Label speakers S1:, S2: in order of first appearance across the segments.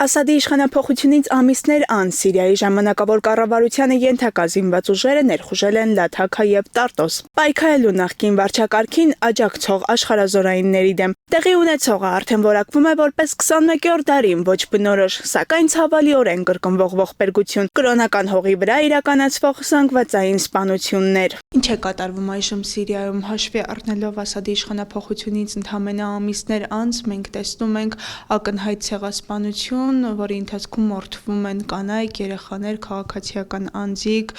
S1: Ասադի իշխանափոխությունից ամիսներ անց Սիրիայի ժամանակավոր կառավարությանը ենթակա զինված ուժերը ներխուժել են Լաթաքա եւ Տարտոս, պայքարելու նախկին վարչակարգին աջակցող աշխարհազորայինների դեմ։ Տեղի ունեցողը արդեն որակվում է որպես 21-րդ դարին ոչ բնորոշ, սակայն ցավալիորեն կրկնվող ողբերգություն, կրոնական հողի վրա իրականացվող զանգվածային սպանություններ։ Ինչ է կատարվում այժմ Սիրիայում հաշվի առնելով Ասադի իշխանափոխությունից ընդամենը ամիսներ անց մենք տեսնում ենք ակնհայտ ցեղասպանություն, որի ընթացքում մորթվում են կանայք, երեխաներ, քաղաքացիական անձիկ,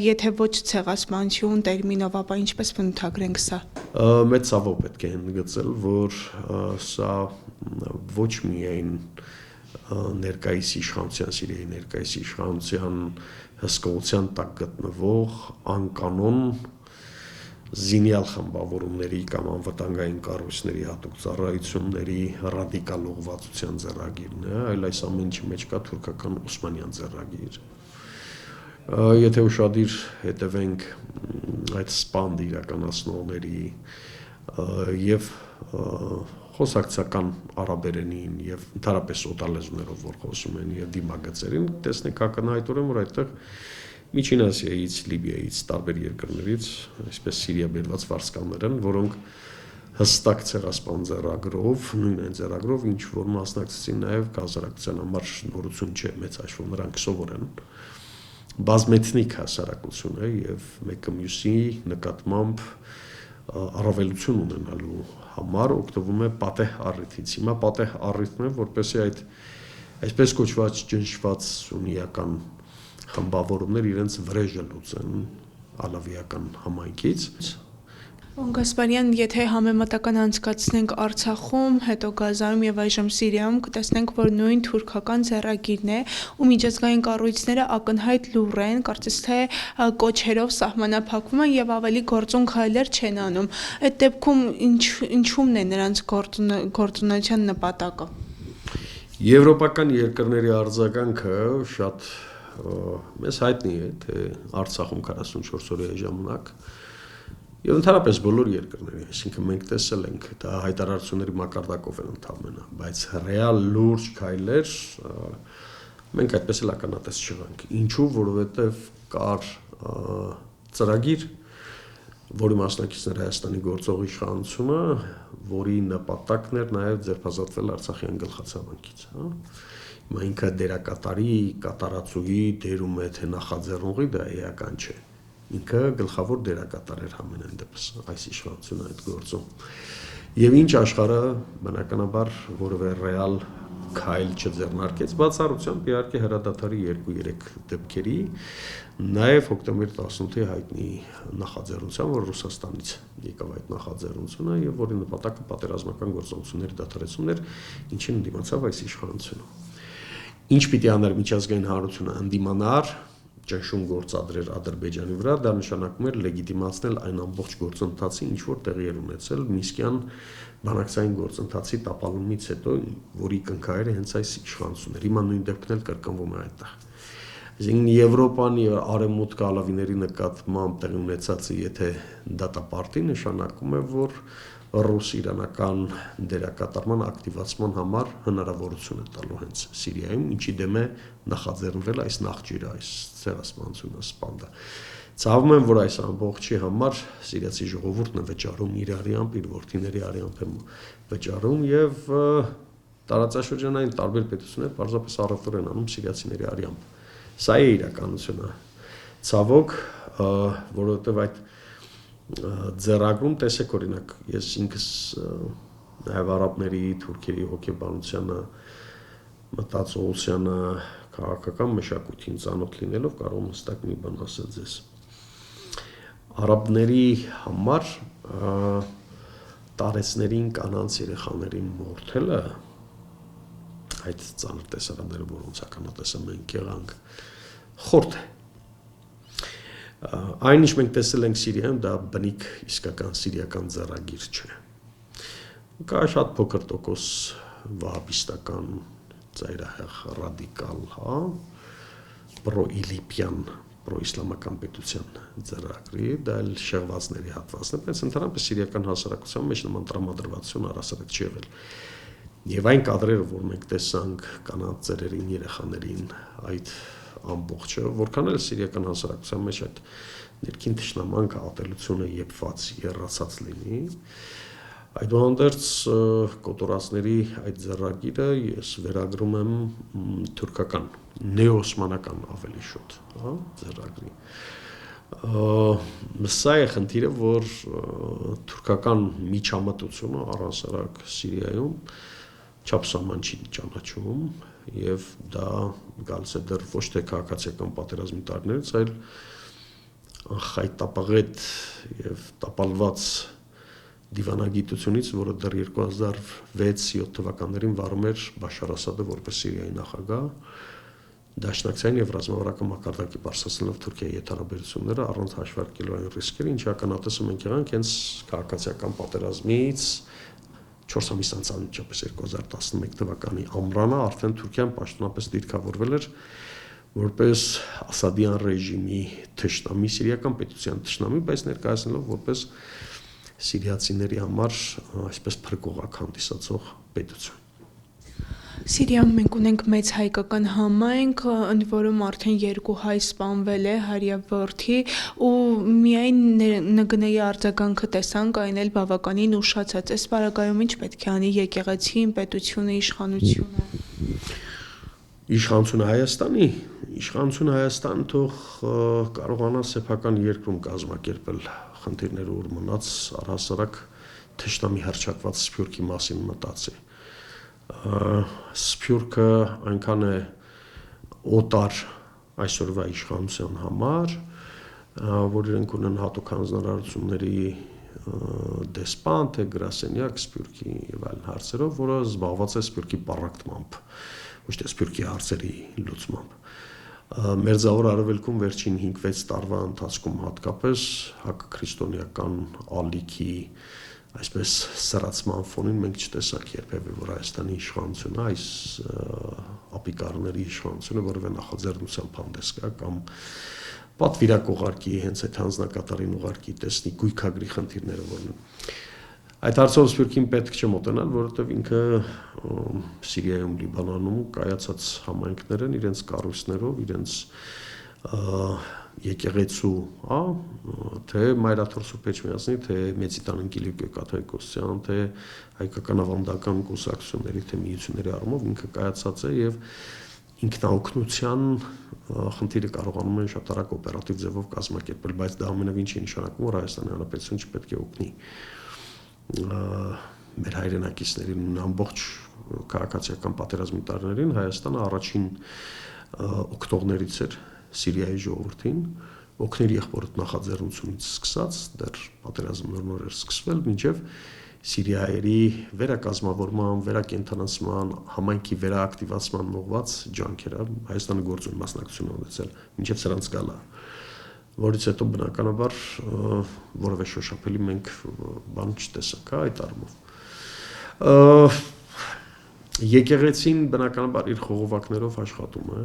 S1: եթե ոչ ցեղասպանություն տերմինով, ապա ինչպես բնութագրենք սա։
S2: Մեծ ցավով պետք է ընդգծել, որ սա ոչ միայն ներկայիս իշխանության, Սիրիայի ներկայիս իշխանության հսկողության տակ գտնվող անկանոն զինյալ խմբավորումների կամ անվտանգային կառույցների հատուկ ծառայությունների ռադիկալ ուղղվածության ձեռագիրն է, այլ այս ամեն ինչի մեջ կա թուրքական օսմանյան ձեռագիր։ Եթե ուշադիր հետևենք այդ սպանդը իրականացնողների եւ խոսակցական արաբերենին եւ ընդհանրապես օտալեզուներով որ խոսում են եւ դիմագծերին, տեսնենք ակնհայտորեն, որ այդտեղ Միջին Ասիայից, Լիբիայից, տարբեր երկրներից, այսպես Սիրիա բերված վարձկաններ են, որոնք հստակ ցեղասպան ձեռագրով, նույն այն ձեռագրով, ինչ որ մասնակցեցին նաեւ գազարակցության համար նորություն չէ, մեծ հաշվով նրանք սովոր են բազմեթնիկ հասարակություն է եւ մեկը մյուսի նկատմամբ առավելություն ունենալու համար օգտվում է պատեհ առիթից։ Հիմա պատեհ առիթն է, որպեսզի այդ այսպես կոչված ճնշված սուննիական խմբավորումներ իրենց վրեժը լուծեն ալավիական համայնքից։
S1: Գասպարյան, եթե համեմատական անցկացնենք Արցախում, հետո Գազայում եւ այժմ Սիրիայում, կտեսնենք, որ նույն թուրքական ձեռագիրն է, ու միջազգային կառույցները ակնհայտ լուռ են, կարծես թե կոչերով սահմանափակվում են եւ ավելի գործուն քայլեր չեն անում։ Այդ դեպքում ինչումն է նրանց գործունեության նպատակը։
S2: Եվրոպական երկրների արձագանքը շատ մեզ հայտնի է, թե Արցախում 44 օրյա ժամանակ եւ ընդհանրապես բոլոր երկրների, այսինքն մենք տեսել ենք, դա հայտարարությունների մակարդակով են ընդհանրապես, բայց ռեալ լուրջ քայլեր մենք այդպես էլ ականատես չեղանք։ Ինչու, որովհետեւ կար ծրագիր, որի մասնակիցներ Հայաստանի գործող իշխանությունը, որի նպատակն էր նաեւ ձերբազատվել Արցախյան գլխացավանքից, Հիմա ինքը դերակատարի, կատարածուի դերում է թե նախաձեռնողի, դա էական չէ։ Ինքը գլխավոր դերակատար էր համենայն դեպս այս իշխանությունը այդ գործում։ Եվ ինչ աշխարհը բնականաբար որևէ ռեալ քայլ չձեռնարկեց, բացառությամբ իհարկե հրադադարի 2-3 դեպքերի, նաև հոկտեմբեր 18-ի հայտնի նախաձեռնության, որ Ռուսաստանից եկավ այդ նախաձեռնությունը եւ որի նպատակը պատերազմական գործողությունների դադարեցումն էր, ինչին ընդդիմացավ այս իշխանությունը։ Ինչ պիտի աներ միջազգային հանրությունը ընդդիմանար ճնշում գործադրեր Ադրբեջանի վրա, դա նշանակում էր լեգիտիմացնել այն ամբողջ գործընթացի, ինչ որ տեղի էր ունեցել Մինսկյան բանակցային գործընթացի տապալումից հետո, որի կնքահայրը հենց այս իշխանությունն էր։ Հիմա նույն դեպքն էլ կրկնվում է այդտեղ։ Այսինքն Եվրոպան եւ Արևմուտքը ալավիների նկատմամբ տեղի ունեցածը, եթե դատապարտի, նշանակում է, որ ռուս-իրանական դերակատարման ակտիվացման համար հնարավորություն է տալու հենց Սիրիայում, ինչի դեմ է նախաձեռնվել այս նախճիրը, այս ցեղասպանությունը, սպանդը։ Ցավում եմ, որ այս ամբողջի համար սիրիացի ժողովուրդն է վճարում իր արյամբ, իր որդիների արյամբ է վճարում եւ տարածաշրջանային տարբեր պետություններ պարզապես առևտուր են անում սիրիացիների արյամբ։ Սա է իրականությունը։ Ցավոք, որովհետեւ այդ ձեռագրում տեսեք օրինակ ես ինքս նաև արաբների, թուրքերի հոգեբանությանը, մտածողությանը, քաղաքական մշակույթին ծանոթ լինելով կարող եմ հստակ մի բան ասել ձեզ։ Արաբների համար տարեցներին կանանց երեխաներին մորթելը այդ ծանր տեսարանները, որոնց ականատեսը մենք եղանք, խորթ է։ Այն ինչ մենք տեսել ենք Սիրիայում, դա բնիկ իսկական սիրիական ձեռագիր չէ։ Կա շատ փոքր տոկոս վահաբիստական ծայրահեղ ռադիկալ, պրոիլիպյան, պրոիսլամական պետության ձեռագրի, դա էլ շեղվածների հատվածն է, բայց ընդհանրապես սիրիական հասարակության մեջ նման տրամադրվածություն առասարակ չի եղել։ Եվ այն կադրերը, որ մենք տեսանք կանանց ծերերին, երեխաներին, այդ ամբողջը, որքան էլ սիրիական հասարակության մեջ այդ ներքին թշնամանքը, ատելությունը եփված, երրացած լինի, այդուհանդերձ կոտորածների այդ ձեռագիրը ես վերագրում եմ թուրքական, նեոսմանական ավելի շուտ, հա, ձեռագրի։ Սա է խնդիրը, որ թուրքական միջամտությունը առհասարակ Սիրիայում չափսաման չի ճանաչում եւ դա գալիս է դեռ ոչ թե քաղաքացիական պատերազմի տարիներից, այլ անխայտապաղետ եւ տապալված դիվանագիտությունից, որը դեռ 2006-7 թվականներին վարում էր Բաշար Ասադը որպես Սիրիայի նախագահ, դաշնակցային եւ ռազմավարական մակարդակի բարձրացնելով Թուրքիայի հետ հարաբերությունները առանց հաշվարկելու այն ռիսկերը, ինչի ականատեսը մենք եղանք հենց քաղաքացիական պատերազմից 4 ամիս անց անմիջապես 2011 թվականի ամռանը արդեն Թուրքիան պաշտոնապես դիրքավորվել էր որպես Ասադյան ռեժիմի թշնամի, սիրիական պետության թշնամի, բայց ներկայացնելով որպես սիրիացիների համար այսպես փրկողակ հանդիսացող պետություն։
S1: Սիրիայում մենք ունենք մեծ հայկական համայնք, ընդ որում արդեն 2 հայ սպանվել է հարյավրդի ու միայն ՆԳՆ-ի արձագանքը տեսանք, այն էլ բավականին ուշացած։ Այս պարագայում ինչ պետք է անի եկեղեցին, պետությունը, իշխանությունը։
S2: Իշխանությունը Հայաստանի, իշխանությունը Հայաստան թող կարողանա սեփական երկրում կազմակերպել խնդիրները ուր մնաց առհասարակ թշնամի հռչակված Սփյուռքի մասին մտածի։ Սփյուռքը այնքան է օտար այսօրվա իշխանության համար, որ իրենք ունեն հատուկ հանձնարարությունների դեսպան, թե գրասենյակ Սփյուռքի եւ այլն հարցերով, որը զբաղված է Սփյուռքի պառակտմամբ, ոչ թե Սփյուռքի հարցերի լուծմամբ։ Մերձավոր Արևելքում վերջին 5-6 տարվա ընթացքում հատկապես հակքրիստոնեական ալիքի այսպես սրացման ֆոնին մենք չտեսանք երբևէ, որ Հայաստանի իշխանությունը այս ապիկարների իշխանությունը որևէ նախաձեռնությամբ հանդես գա կամ պատվիրակ ուղարկի հենց այդ հանձնակատարին ուղարկի տեսնի գույքագրի խնդիրները որն են։ Այդ հարցով Սփյուռքին պետք չէ մոտենալ, որովհետև ինքը Սիրիայում, Լիբանանում կայացած համայնքներ են իրենց կառույցներով, իրենց եկեղեցու, թե Մայրաթոր Սուրբ Էջմիածնի, թե Մեծիտան Կիլիկիո կաթողիկոսության, թե հայկական ավանդական կուսակցությունների, թե միությունների առումով ինքը կայացած է եւ ինքնաօգնության խնդիրը կարողանում են շատ արագ օպերատիվ ձևով կազմակերպել, բայց դա ամենևին չի նշանակում, որ Հայաստանի Հանրապետությունը չպետք է օգնի մեր հայրենակիցներին ամբողջ քաղաքացիական պատերազմի տարիներին Հայաստանը առաջին օգտողներից էր Սիրիայի ժողովրդին, օգներ եղբորդ նախաձեռնությունից սկսած, դեռ պատերազմը նոր էր սկսվել, մինչև Սիրիայի վերակազմավորման, վերակենդանացման, համայնքի վերաակտիվացման ուղղված ջանքերը Հայաստանը գործուն մասնակցություն ունեցել, մինչև սրանց գալը, որից հետո բնականաբար որևէ շոշափելի մենք բան չտեսանք այդ առումով։ Եկեղեցին բնականաբար իր խողովակներով աշխատում է,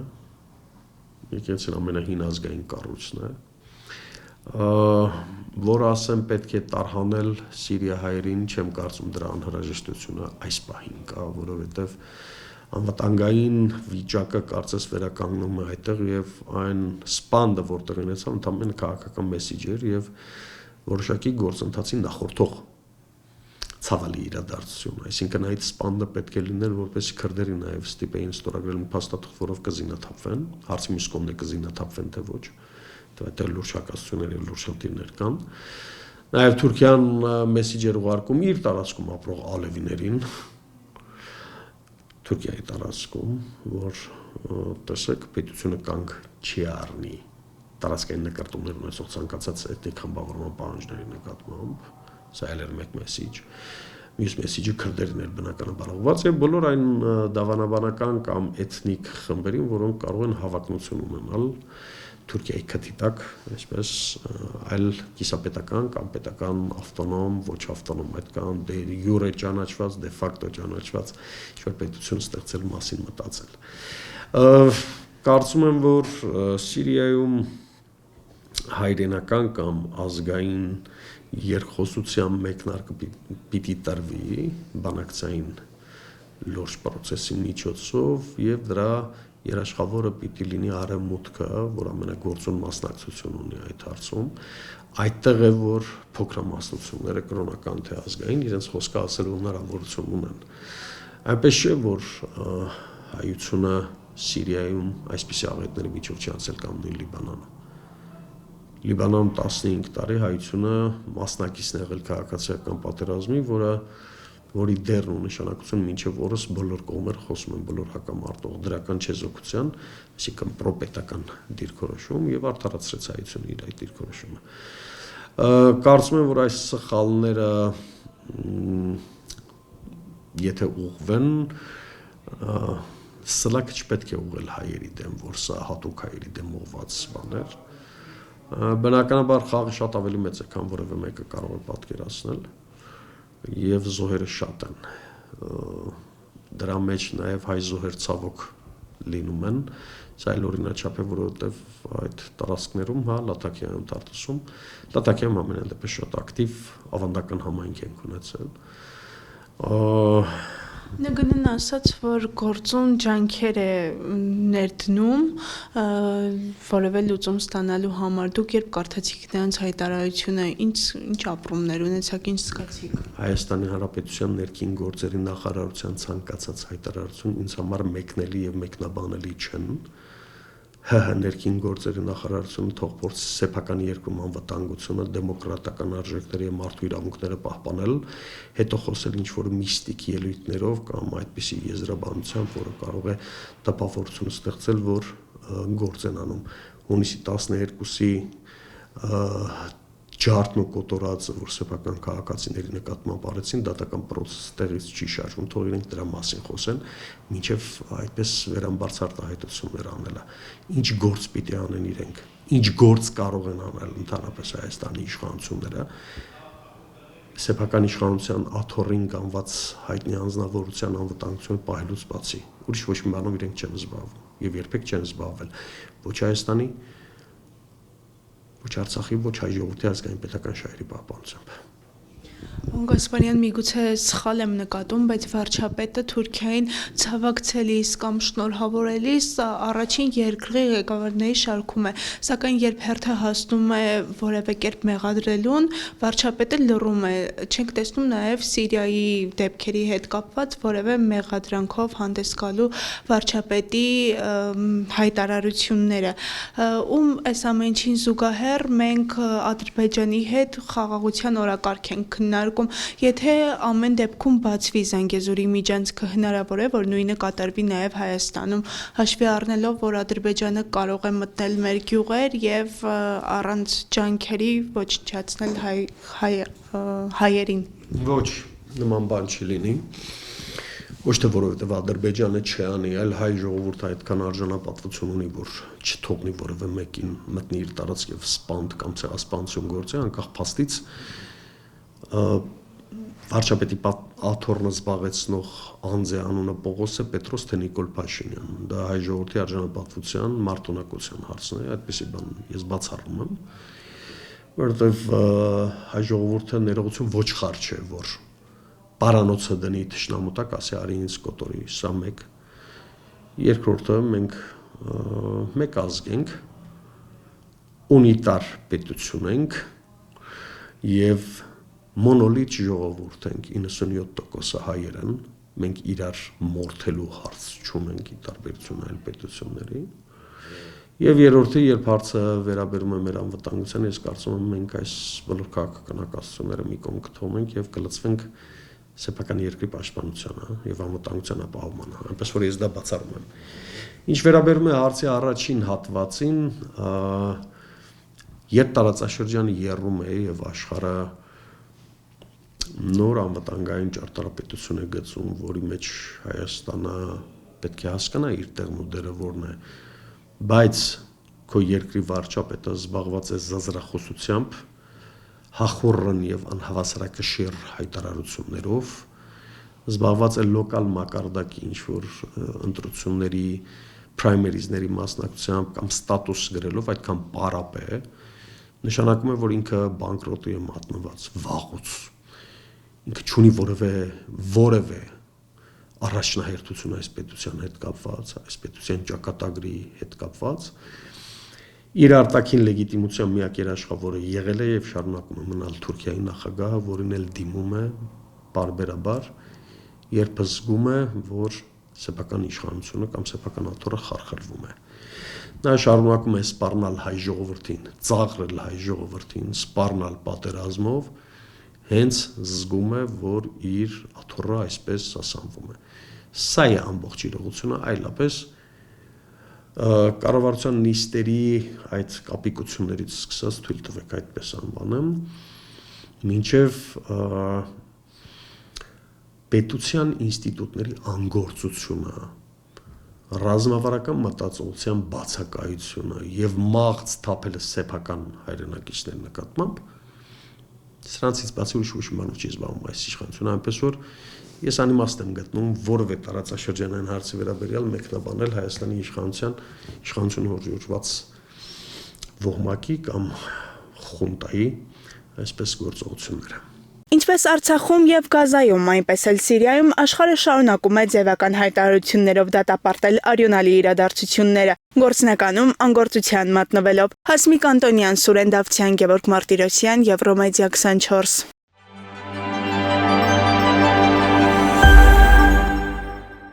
S2: եկեղեցին ամենահին ազգային կառույցն է, որ ասեմ պետք է տարհանել սիրիահայերին, չեմ կարծում դրա անհրաժեշտությունը այս պահին կա, որովհետև անվտանգային վիճակը կարծես վերականգնում է այդտեղ եւ այն սպանդը, որտեղ ունեցավ, ընդհանրապես քաղաքական մեսիջ էր եւ որոշակի գործընթացի նախորդող ցավալի իրադարձություն, այսինքն այդ սպանդը պետք է լիներ, որպեսզի քրդերը նաեւ ստիպեին ստորագրել մի փաստաթղթ, որով կզինաթափվեն, հարցի մյուս կողմն է կզինաթափվեն թե ոչ, դա լուրջ հակասություններ եւ լուրջ խնդիրներ կան։ Նաեւ Թուրքիան մեսիջ էր ուղարկում իր տարածքում ապրող ալևիներին, Թուրքիայի տարածքում, որ տեսեք պետությունը կանգ չի առնի տարածքային նկարտումներ ունեցող ցանկացած էթնիկ խմբավորման պահանջների նկատմամբ, սա էլ էր մեկ մեսիջ, մյուս մեսիջը քրդերին էր բնականաբար ուղղված եւ բոլոր այն դավանաբանական կամ էթնիկ խմբերին, որոնք կարող են հավակնություն ունենալ Թուրքիայի քթի տակ, այսպես այլ կիսապետական կամ պետական ավտոնոմ, ոչ ավտոնոմ, այդքան դե յուրե ճանաչված, դե ֆակտո ճանաչված ինչ-որ պետություն ստեղծել մասին մտածել։ Կարծում եմ, որ Սիրիայում հայրենական կամ ազգային երկխոսության մեկնարկը պիտի տրվի բանակցային լուրջ process-ի միջոցով եւ դրա երաշխավորը պիտի լինի արևմուտքը, որ ամենագործուն մասնակցություն ունի այդ հարցում, այդտեղ է որ փոքրամասնությունները կրոնական թե ազգային իրենց խոսքը ասելու հնարավորություն ունեն։ Այնպես չէ որ հայությունը Սիրիայում այսպիսի աղետների միջով չի անցել կամ նույն Լիբանանում։ Լիբանանում 15 տարի հայությունը մասնակիցն եղել քաղաքացիական պատերազմի, որի դերն ու նշանակությունը մինչև օրս բոլոր կողմերը խոսում են բոլոր հակամարտող դրական չեզոքության, այսինքն պրոպետական դիրքորոշում եւ արդարացրեց հայությունը իր այդ դիրքորոշումը։ Կարծում եմ, որ այս սխալները եթե ուղղվեն, սլաք չպետք է ուղղել հայերի դեմ, որ սա հատուկ հայերի դեմ ուղղված բաներ։ Բնականաբար խաղը շատ ավելի մեծ է, քան որևէ մեկը կարող է պատկերացնել, եւ զոհերը շատ են։ Դրա մեջ նաեւ հայ զոհեր ցավոք լինում են, սա այլ օրինաչափ է, որովհետեւ այդ տարածքներում, Լատակիայում Տարտուսում, Լատակիայում ամենայն դեպս շատ ակտիվ ավանդական համայնք են ունեցել։
S1: Նգնն ասաց, որ գործուն ջանքեր է ներդնում որևէ լուծում ստանալու համար։ Դուք երբ կարդացիք նրանց հայտարարությունը, ինչ ապրումներ ունեցաք, ինչ զգացիք։
S2: Հայաստանի Հանրապետության ներքին գործերի նախարարության ցանկացած հայտարարություն ինձ համար մեկնելի եւ մեկնաբանելի չեն։ ՀՀ ներքին գործերի նախարարությունը թող փորձի սեփական երկրում անվտանգությունը, դեմոկրատական արժեքները եւ մարդու իրավունքները պահպանել, հետո խոսել ինչ-որ միստիկ ելույթներով կամ այդպիսի եզրաբանությամբ, որը կարող է տպավորություն ստեղծել, որ գործ են անում։ Հունիսի 12-ի ջարդն ու կոտորածը, որ սեփական քաղաքացիների նկատմամբ արեցին, դատական process-ը տեղից չի շարժվում, թող իրենք դրա մասին խոսեն, մինչև այդպես վերամբարձարտահայտություններ անելը։ Ինչ գործ պիտի անեն իրենք, ինչ գործ կարող են անել ընդհանրապես Հայաստանի իշխանությունները, սեփական իշխանության աթոռին կանված հայտնի անձնավորության անվտանգություն պահելուց բացի, ուրիշ ոչ մի բանով իրենք չեն զբաղվում եւ երբեք չեն զբաղվել ոչ Հայաստանի, ոչ Արցախի, ոչ հայ ժողովրդի ազգային պետական շահերի պահպանությամբ։
S1: Գասպարյան, միգուցե սխալ եմ նկատում, բայց վարչապետը Թուրքիային ցավակցելիս կամ շնորհավորելիս առաջին երկրի ղեկավարների շարքում է, սակայն երբ հերթը հասնում է որևէ կերպ մեղադրելուն, վարչապետը լռում է։ Չենք տեսնում նաև Սիրիայի դեպքերի հետ կապված որևէ մեղադրանքով հանդես գալու վարչապետի հայտարարությունները։ Ում այս ամեն ինչին զուգահեռ մենք Ադրբեջանի հետ խաղաղության օրակարգ ենք քննարկում, եթե ամեն դեպքում բացվի Զանգեզուրի միջանցքը, հնարավոր է, որ նույնը կատարվի նաև Հայաստանում, հաշվի առնելով, որ Ադրբեջանը կարող է մտնել մեր գյուղեր եւ առանց ջանքերի ոչնչացնել հայերին։
S2: Ոչ, նման բան չի լինի։ Ոչ թե որովհետև Ադրբեջանը չի անի, այլ հայ ժողովուրդը այդքան արժանապատվություն ունի, որ չթողնի որևէ մեկին մտնի իր տարածք եւ սպանդ կամ ցեղասպանություն գործի, անկախ փաստից վարչապետի աթոռը զբաղեցնող անձի անունը Պողոս է, Պետրոս թե Նիկոլ Փաշինյան։ Դա հայ ժողովրդի արժանապատվության, մարտունակության հարցն է, այդպեսի բան ես բացառում եմ, որովհետև հայ ժողովուրդը ներողություն ոչխար չէ, որ պարանոցը դնի թշնամուտակ, ասի արի ինձ կոտորի, սա մեկ։ Երկրորդը մենք մեկ ազգ ենք, ունիտար պետություն ենք եւ մոնոլիտ ժողովուրդ ենք, 97% հայեր են, մենք իրար մորթելու հարց չունենք ի տարբերություն այլ պետությունների։ Եվ երրորդը, երբ հարցը վերաբերում է մեր անվտանգությանը, ես կարծում եմ մենք այս բոլոր քաղաքական հակասությունները մի կողմ կթողնենք եւ կլծվենք սեփական երկրի պաշտպանությանը եւ անվտանգության ապահովմանը, այնպես որ ես դա բացառում եմ։ Ինչ վերաբերում է հարցի առաջին հատվածին, երբ տարածաշրջանը եռում է եւ աշխարհը նոր անվտանգային ճարտարապետություն է գծում, որի մեջ Հայաստանը պետք է հասկանա իր տեղն ու դերը որն է, բայց քո երկրի վարչապետը զբաղված է զազրախոսությամբ, հախուռն եւ անհավասարակշիռ հայտարարություններով, զբաղված է լոկալ մակարդակի ինչ-որ ընտրությունների, պրայմերիզների մասնակցությամբ կամ ստատուս գրելով, այդքան պարապ է, նշանակում է, որ ինքը բանկրոտի է մատնված, վաղուց։ Ինքը չունի որևէ առաջնահերթություն այս պետության հետ կապված, այս պետության ճակատագրի հետ կապված, իր արտաքին լեգիտիմության միակ երաշխավորը եղել է եւ շարունակում է մնալ Թուրքիայի նախագահը, որին էլ դիմում է բարբերաբար, երբ զգում է, որ սեփական իշխանությունը կամ սեփական աթոռը խարխրվում է։ Նա շարունակում է սպառնալ հայ ժողովրդին, ծաղրել հայ ժողովրդին, սպառնալ պատերազմով, հենց զգում է, որ իր աթոռը այսպես սասանվում է։ Սա է ամբողջ իրողությունը, այլապես կառավարության նիստերի այդ կապիկություններից սկսած թույլ տվեք այդպես անվանեմ, մինչև պետության ինստիտուտների անգործությունը, ռազմավարական մտածողության բացակայությունը եւ մաղձ թափելը սեփական հայրենակիցների նկատմամբ սրանցից բացի ուրիշ բանով չի զբաղվում այս իշխանությունը, այնպես որ ես անիմաստ եմ գտնում որևէ տարածաշրջանային հարցի վերաբերյալ մեկնաբանել Հայաստանի իշխանությունը հորժորված ոհմակի կամ խունտայի այսպես գործողությունները։
S1: Ինչպես Արցախում եւ Գազայում, այնպես էլ Սիրիայում աշխարհը շարունակում է ձևական հայտարարություններով դատապարտել արյունալի իրադարձությունները, գործնականում անգործության մատնվելով։ Հասմիկ Անտոնյան, Սուրեն Դավթյան, Գևորգ Մարտիրոսյան, Եվրոմեդիա 24։